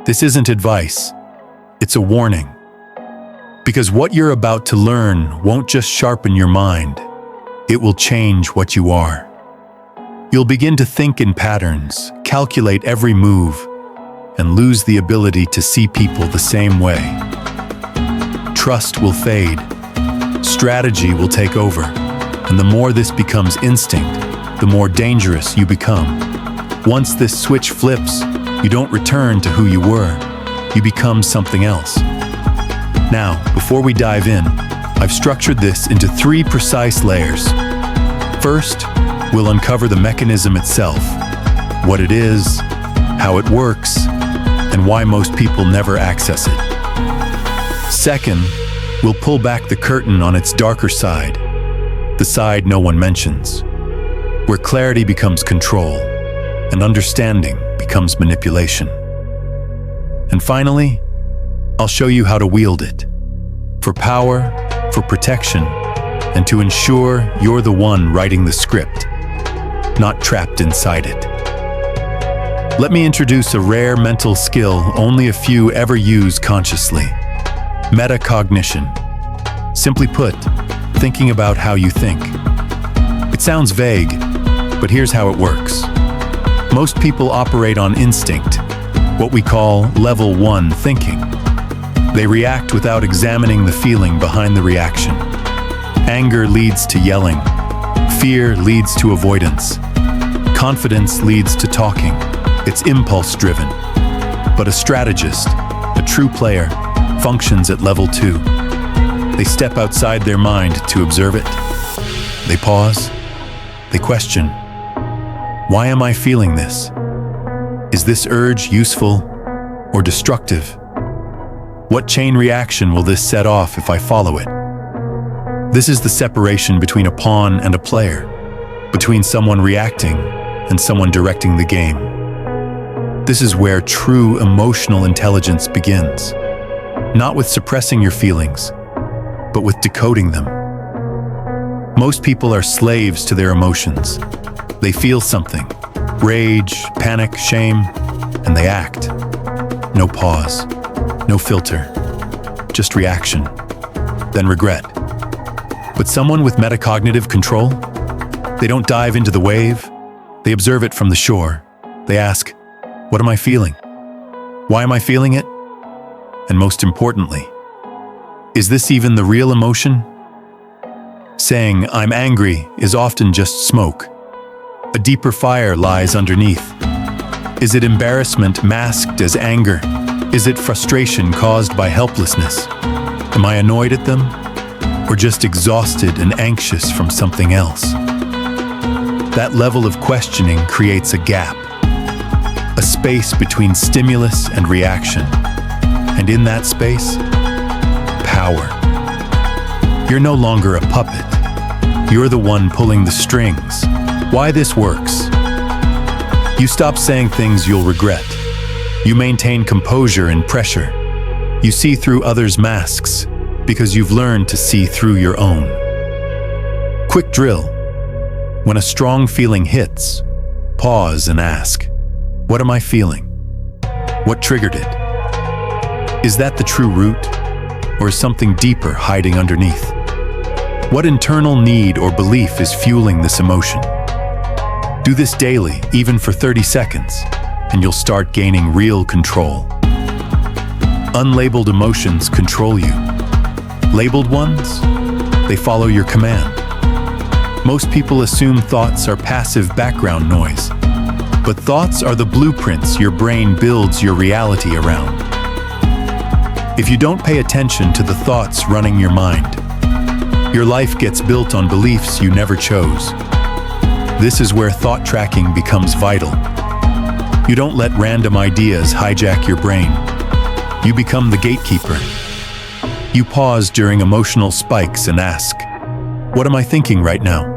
This isn't advice, it's a warning. Because what you're about to learn won't just sharpen your mind, it will change what you are. You'll begin to think in patterns, calculate every move, and lose the ability to see people the same way. Trust will fade, strategy will take over, and the more this becomes instinct, the more dangerous you become. Once this switch flips, you don't return to who you were, you become something else. Now, before we dive in, I've structured this into 3 precise layers. First, we'll uncover the mechanism itself, what it is, how it works, and why most people never access it. Second, we'll pull back the curtain on its darker side, the side no one mentions, where clarity becomes control and understanding becomes manipulation. And finally, I'll show you how to wield it, for power, for protection, and to ensure you're the one writing the script, not trapped inside it. Let me introduce a rare mental skill only a few ever use consciously: metacognition. Simply put, thinking about how you think. It sounds vague, but here's how it works. Most people operate on instinct, what we call level 1 thinking. They react without examining the feeling behind the reaction. Anger leads to yelling. Fear leads to avoidance. Confidence leads to talking. It's impulse-driven. But a strategist, a true player, functions at level 2. They step outside their mind to observe it. They pause. They question. Why am I feeling this? Is this urge useful or destructive? What chain reaction will this set off if I follow it? This is the separation between a pawn and a player, between someone reacting and someone directing the game. This is where true emotional intelligence begins, not with suppressing your feelings, but with decoding them. Most people are slaves to their emotions. They feel something, rage, panic, shame, and they act. No pause, no filter, just reaction, then regret. But someone with metacognitive control, they don't dive into the wave, they observe it from the shore. They ask, what am I feeling? Why am I feeling it? And most importantly, is this even the real emotion? Saying, I'm angry, is often just smoke. A deeper fire lies underneath. Is it embarrassment masked as anger? Is it frustration caused by helplessness? Am I annoyed at them? Or just exhausted and anxious from something else? That level of questioning creates a gap, a space between stimulus and reaction. And in that space, power. You're no longer a puppet. You're the one pulling the strings. Why this works? You stop saying things you'll regret. You maintain composure in pressure. You see through others' masks because you've learned to see through your own. Quick drill. When a strong feeling hits, pause and ask, what am I feeling? What triggered it? Is that the true root, or is something deeper hiding underneath? What internal need or belief is fueling this emotion? Do this daily, even for 30 seconds, and you'll start gaining real control. Unlabeled emotions control you. Labeled ones, they follow your command. Most people assume thoughts are passive background noise, but thoughts are the blueprints your brain builds your reality around. If you don't pay attention to the thoughts running your mind, your life gets built on beliefs you never chose. This is where thought tracking becomes vital. You don't let random ideas hijack your brain. You become the gatekeeper. You pause during emotional spikes and ask, what am I thinking right now?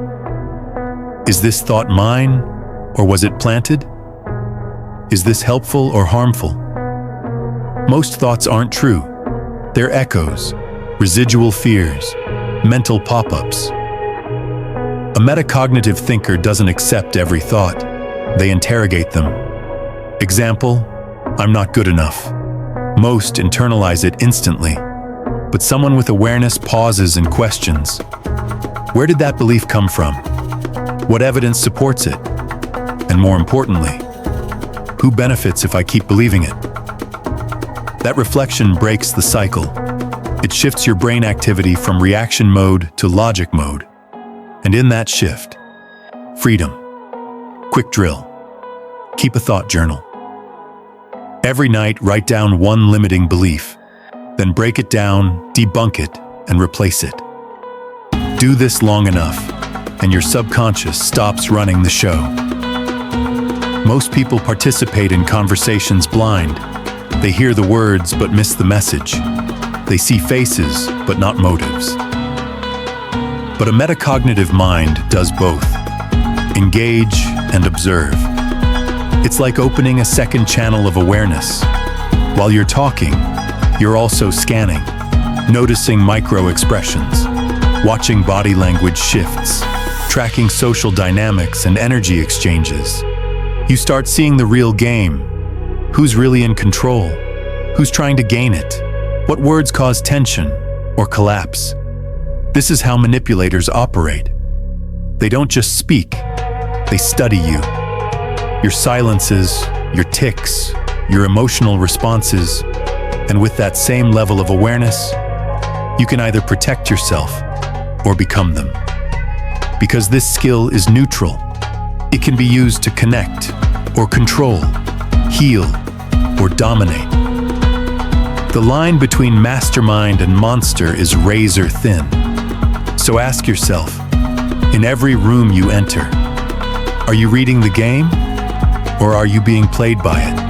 Is this thought mine, or was it planted? Is this helpful or harmful? Most thoughts aren't true. They're echoes, residual fears, mental pop-ups. A metacognitive thinker doesn't accept every thought. They interrogate them. Example, I'm not good enough. Most internalize it instantly, but someone with awareness pauses and questions. Where did that belief come from? What evidence supports it? And more importantly, who benefits if I keep believing it? That reflection breaks the cycle. It shifts your brain activity from reaction mode to logic mode. And in that shift, freedom. Quick drill. Keep a thought journal. Every night, write down one limiting belief. Then break it down, debunk it, and replace it. Do this long enough, and your subconscious stops running the show. Most people participate in conversations blind. They hear the words but miss the message. They see faces but not motives. But a metacognitive mind does both. Engage and observe. It's like opening a second channel of awareness. While you're talking, you're also scanning, noticing micro-expressions, watching body language shifts, tracking social dynamics and energy exchanges. You start seeing the real game. Who's really in control? Who's trying to gain it? What words cause tension or collapse? This is how manipulators operate. They don't just speak, they study you. Your silences, your tics, your emotional responses, and with that same level of awareness, you can either protect yourself or become them. Because this skill is neutral, it can be used to connect or control, heal or dominate. The line between mastermind and monster is razor thin. So ask yourself, in every room you enter, are you reading the game or are you being played by it?